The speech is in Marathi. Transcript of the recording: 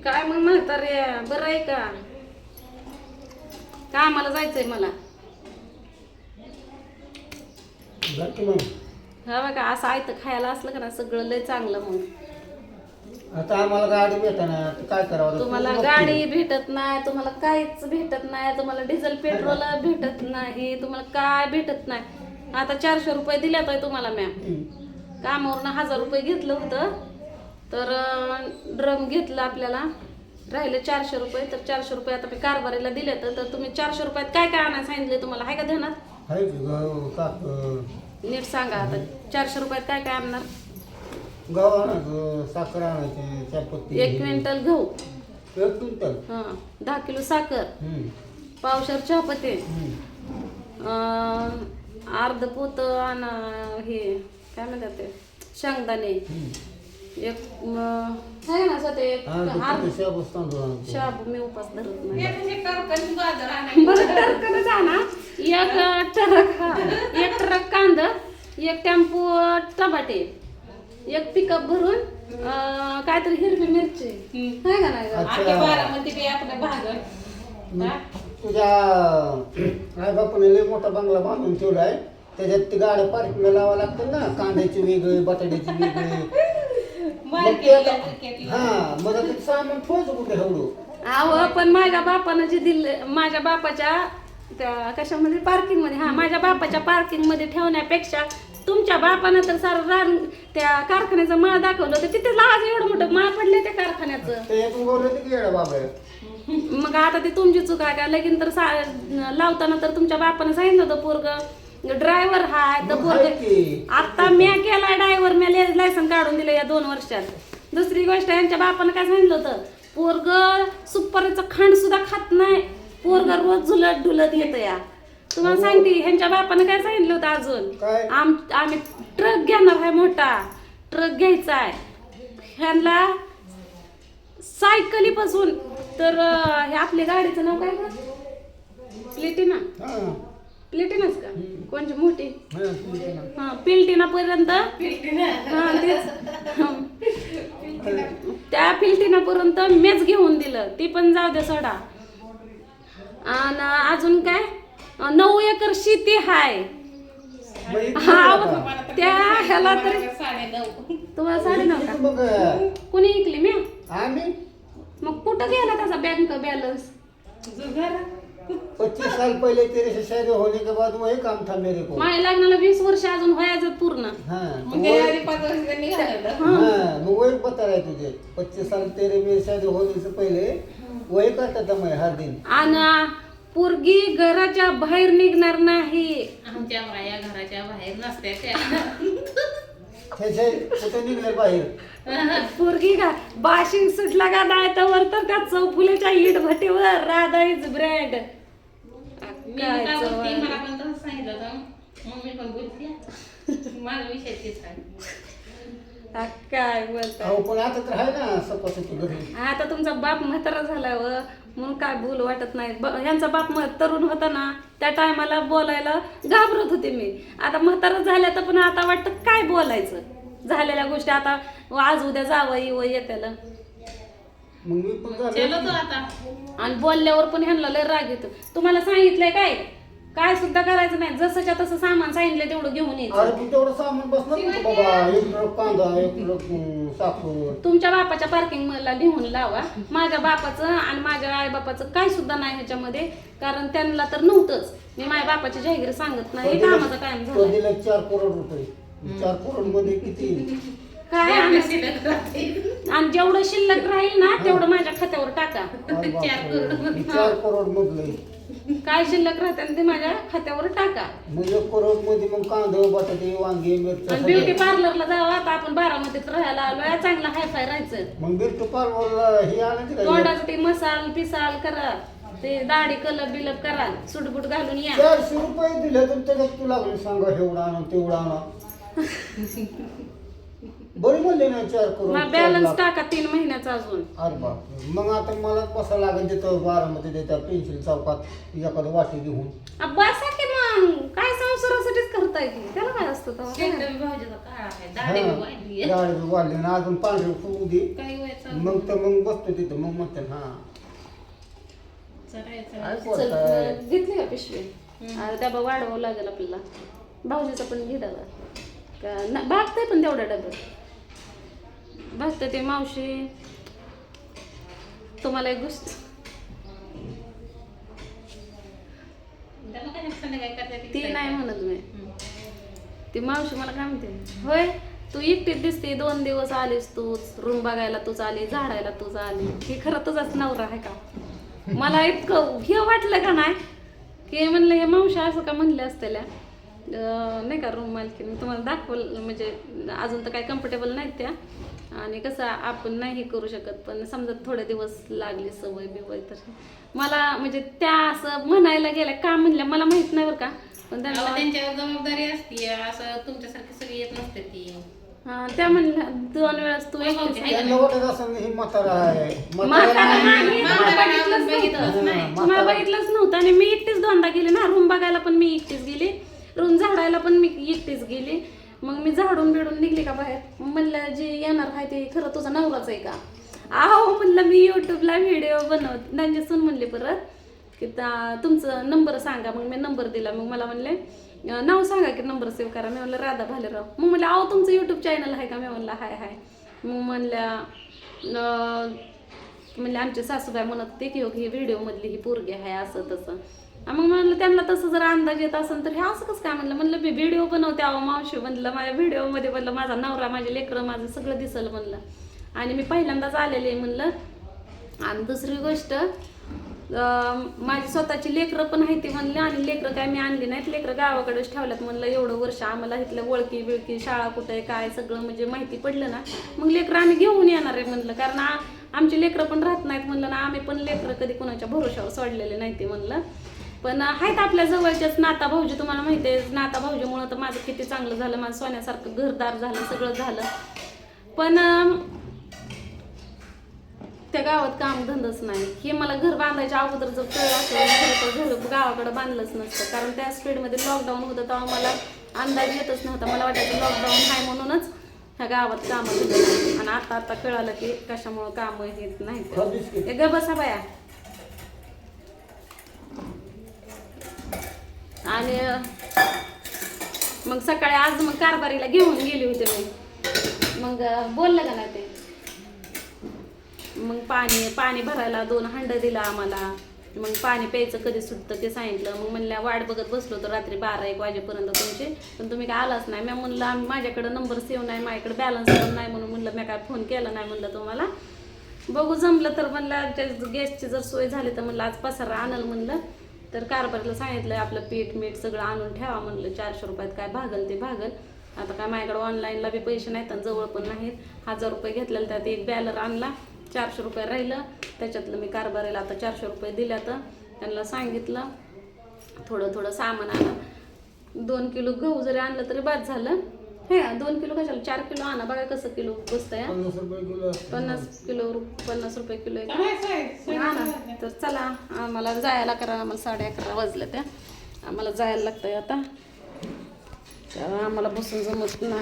काय मग म्हातारे बरं आहे का? कामाला जायचंय मला. जाते मग. हा बघा असं आयतं खायला असलं का ना सगळं लय चांगलं. मग आता आम्हाला गाडी भेटणार तर काय करावं? तुम्हाला गाडी भेटत नाही, तुम्हाला काहीच भेटत नाही, तुम्हाला डिझेल पेट्रोल भेटत नाही, तुम्हाला काय भेटत नाही. आता 400 रुपये दिल्यात आहे तुम्हाला मॅम. कामावरनं 1000 रुपये घेतलं होतं तर ड्रम घेतलं आपल्याला, राहिले 400 रुपये. तर 400 रुपये आता मी कारभारीला दिले तर तुम्ही 400 रुपयात काय काय आणायला सांगितले तुम्हाला, आहे का ध्यानात? आहे की गहू, साखर. नीट सांगा आता 400 रुपयात काय काय आणणार? गहू आणायचं, साखर आणायची, चहापत्ती. 1 क्विंटल गहू, 1 क्विंटल. 10 किलो साखर, पावशेर चहापत्ती, अर्ध पोत आणि हे काय म्हणतात ते शेंगदाणे, एक आहे ना असं ते शाबू मी उपास धरत नाही. बरं टरकन जाना, एक ट्रक कांदा, एक टेम्पो टमाटे, एक पिकअप भरून काहीतरी हिरवी मिरची आहे का नाही? तुझ्या आई बापाने लय मोठा बंगला बांधून ठेवलाय, त्याच्यात ती गाड्या पार्किंगला लावा लागतात ना, कांद्याची वेगळी, बटाट्याची वेगळी. हा मग ते सामान ठेवायचं कुठे एवढं? अहो पण माझ्या बापानं जे दिलं, माझ्या बापाच्या त्या कशामध्ये पार्किंग मध्ये, माझ्या बापाच्या पार्किंग मध्ये ठेवण्यापेक्षा तुमच्या बापानं तर सारं रान त्या कारखान्याचं माळ दाखवलं तर तिथे आज एवढं मोठं माळ पडले त्या कारखान्याचं. मग आता ते तुमची चूक आहे का? लगीन तर लावताना तर तुमच्या बापानं सांगितलं होतं पोरग ड्रायव्हर हाय तर पोरग. आता म्या केलाय ड्रायव्हर, म्या लायसन काढून दिलं या 2 वर्षात. दुसरी गोष्ट यांच्या बापानं काय सांगितलं होतं, पोरग सुपारीचं खांड सुद्धा खात नाही, पोरग रोज झुलत ढुलत येतं या. तुम्हाला सांगते ह्यांच्या बापानं काय सांगितलं होतं अजून, आम्ही ट्रक घेणार आहे, मोठा ट्रक घ्यायचा आहे ह्यांना सायकलीपासून तर हे आपल्या गाडीचं नाव काय का? प्लेटिना. प्लेटिनाच का? कोणची मोठी? पिल्टिना पर्यंत. त्या पिल्टिना पर्यंत मेच घेऊन दिलं, ती पण जाऊ दे सोडा. आणि अजून काय 9 एकर शेती हाय. त्या ह्याला तर तुम्हाला 9.5 का? कुणी ऐकली मी? मग कुठं गेला त्याचा बँक बॅलन्स? 25 साल पहले तेरे से शादी होने के बाद वही काम था मेरे को. माझ्या लग्नाला 20 वर्ष अजून व्हायचं पूर्ण. मग वही बता रहे तुझे 25 साल तेरे मेरे शादी होने से पहले वही करता था मैं हर दिन. आणि पोरगी घराच्या बाहेर निघणार नाही. आमच्या बाया घराच्या बाहेर नसत्या त्या. कुठे निघले बाहेर? पोरगी का बाशिंग सुटला का नाही तर त्या चौफुलेच्या इट भटीवर राधा इज ब्रँड. मला पण तसं सांगितलं होतं, मम्मी पण बोलते माझा विषय तेच आहे. काय बोलता? पण आता तर आहे ना सपासपी घरी. आता तुमचा बाप म्हातारा झालाय व म्हणून काय बोल वाटत नाही. ह्यांचा बाप तरुण होता ना त्या टायमाला बोलायला घाबरत होते मी. आता म्हातारा झाल्या तर पण आता वाटतं काय बोलायचं, झालेल्या गोष्टी आता आज उद्या जावं येत्याला. आणि बोलल्यावर पण ह्यांना लय राग येतो. तुम्हाला सांगितलंय काय सुद्धा करायचं नाही, जसंच्या तसं सामान सांगितलं तेवढं घेऊन यायचं. तेवढं सामान बसणार बाबा, एक ट्रक कांदा, एक ट्रक साखर. तुमच्या बापाच्या पार्किंग ला लिहून लावा. माझ्या बापाचं आणि माझ्या आई बापाचं काय सुद्धा नाही ह्याच्यामध्ये, कारण त्यांना तर नव्हतंच. मी माझ्या बापाची जाहीर सांगत नाही, कामाचा टाइम झाला. 4 करोड रुपये. 4 करोड मध्ये किती काय? आणि जेवढं शिल्लक राहील ना तेवढं माझ्या खात्यावर टाका. 4 करोड मधले काय शिल्लक राहते ते माझ्या खात्यावर टाका. मग 1 करोड मध्ये मग कांदा, बटाटे, वांगे, मिरच्या. ब्युटी पार्लरला जावं. आता आपण बारामतीत राहायला आलोय, चांगला हायफाय राहायचं. मग ब्युटी पार्लरला हे आणायचं का? तोंडाचं ते मसाल पिसाल करा, ते दाढी कलर बिलप करा, सुटबुट घालून या. 400 रुपये दिले तर त्याच्यात तू लागले सांगा एवढं आणा तेवढं आणा. बरी म्हणले ना 4 करोड. बॅलन्स टाका 3 महिन्याचा अजून. अरे बाप, मग आता मला बसायला लागेल तिथं बारामध्ये देतात पेन्सिल चौकात एखादं वाटी घेऊन. बसा की मग काय संसारासाठीच करताय की त्याला काय असतं तेव्हा? शेंगदा बी भाऊजीचा काळा आहे, दाढी बी वाढली आहे. डाळ बी वाढली ना अजून पांढरी फुगू दे काय व्हायचं? मग तर मग बसतो तिथं मग म्हणते हा चढायचं. काय चल, बोलताय घेतली का पिशवी डबा वाढवावं लागेल आपल्याला भाऊजीचा पण घे डबा भागतंय पण तेवढा डबा भागतं ते मावशी. तुम्हाला एक गोष्ट त्याला काय संध्याकाळी करते ती नाही म्हणत मी. ती मावशी मला काय म्हणते, होय तू एकटीच दिसते 2 दिवस आलीस तूच रूम बघायला तूच आली झाडायला तूच आली हे खरं तुझाच नवरा आहे का? मला इतकं हे वाटलं का नाही की म्हणलं हे मावशी असं का म्हणले असतेल्या नाही का रूम मालकी मी तुम्हाला दाखवलं म्हणजे अजून तर काही कम्फर्टेबल नाहीत त्या आणि कसं आपण नाही हे करू शकत पण समजा थोडे दिवस लागले सवय बिवय तर मला म्हणजे त्या असं म्हणायला गेल्या का म्हणल्या मला माहित नाही बरं का पण अहो, त्यांना त्यांच्यावर जबाबदारी असते असं तुमच्यासारखी सगळी येत नसते ती. हा, त्या म्हणल्या 2 वेळेस तू एकटीच भाऊजी, त्यांना वाटत असं ही म्हातारा आहे म्हातारा नाही, म्हातारा बघितलंच बघितलंच नव्हतं. नाही. तुम्हाला बघितलंच नव्हतं आणि मी एकटीच 2दा गेले ना रूम बघायला पण मी एकटीच गेली रूम झाडायला पण मी एकटीच गेली मग मी झाडून बिडून निघली का बाहेर म्हणलं जे येणार आहे ते खरं तुझा नवराच आहे का? आहो म्हणलं मी युट्यूबला व्हिडिओ बनवत त्यांची सून म्हणली परत की तुमचं नंबर सांगा मग मी नंबर दिला मग मला म्हणले नाव सांगा की नंबर सेव्ह करा मी म्हणलं राधा भालेराव मग म्हणलं अहो तुमचं युट्यूब चॅनल आहे का मी म्हणलं हाय हाय मग म्हणले आमचे सासूबाई म्हणत होते की ही व्हिडिओमधली ही पोरगी आहे असं तसं मग म्हणलं त्यांना तसं जर अंदाज येत असेल तर हे असं कसं काय म्हणलं म्हणलं मी व्हिडिओ बनवते अहो मावशी म्हणलं माझ्या व्हिडिओमध्ये म्हणलं माझा नवरा माझे लेकरं माझं सगळं दिसलं म्हणलं आणि मी पहिल्यांदाच आलेले म्हणलं आणि दुसरी गोष्ट माझी स्वतःची लेकरं पण आहे ती म्हणलं आणि लेकरं काय मी आणली नाहीत लेकरं गावाकडेच ठेवल्यात म्हणलं एवढं वर्ष आम्हाला इथल्या ओळखी बिळकी शाळा कुठे काय सगळं म्हणजे माहिती पडलं ना मग लेकरं आम्ही घेऊन येणार आहे म्हणलं कारण आमची लेकरं पण राहत नाहीत म्हणलं ना आम्ही पण लेकरं कधी कुणाच्या भरोशावर सोडलेले नाही ते म्हणलं पण आहेत आपल्या जवळच्याच नाता भाऊजी तुम्हाला माहिती आहे नाता भाऊजीमुळं तर माझं किती चांगलं झालं माझं सोन्यासारखं घरदार झालं सगळं झालं पण त्या गावात काम धंदाच नाही हे मला घर बांधायच्या अगोदर जर कळलं असेल घर गावाकडे बांधलंच नसतं कारण त्या स्पीडमध्ये लॉकडाऊन होतं तेव्हा मला अंदाज येतच नव्हता मला वाटायचं लॉकडाऊन आहे म्हणूनच ह्या गावात कामं दिलं आणि आता कळालं की कशामुळं कामं येत नाहीत हे ग बसा बाया आणि मग सकाळी आज मग कारभारीला घेऊन गेली होते मी मग बोललं का नाही ते मग पाणी भरायला 2 हंड दिला आम्हाला मग पाणी प्यायचं कधी सुटतं ते सांगितलं मग म्हणल्या वाट बघत बसलो तर रात्री 12-1 वाजेपर्यंत तुमचे पण तुम्ही काय आलाच नाही मी म्हणलं माझ्याकडे नंबर सेव्ह नाही माझ्याकडे बॅलन्स पण नाही म्हणून म्हणलं मी काय फोन केला नाही म्हणलं तुम्हाला बघू जमलं तर म्हणलं गॅसची जर सोय झाली तर म्हणलं आज पसारा आणल म्हणलं तर कारभारीला सांगितलं आपलं पीठ मीठ सगळं आणून ठेवा म्हणलं 400 रुपयात काय भागल ते भागल आता काय माझ्याकडे ऑनलाईनला बी पैसे नाहीत आणि जवळ पण नाहीत 1000 रुपये घेतलेलं त्यात एक बॅलर आणला 400 रुपये राहिलं त्याच्यातलं मी कारभारीला आता 400 रुपये दिल्या तर त्यांना सांगितलं थोडं सामान आणा 2 किलो गहू जरी आणलं तरी बाद झालं हे 2 किलो कशाला 4 किलो आणा बघा कसं किलो बसतंय 50 रुपये किलो आणा तर चला आम्हाला जायला करा आम्हाला 11:30 वाजले त्या आम्हाला जायला लागतंय आता आम्हाला बसून जमत नाही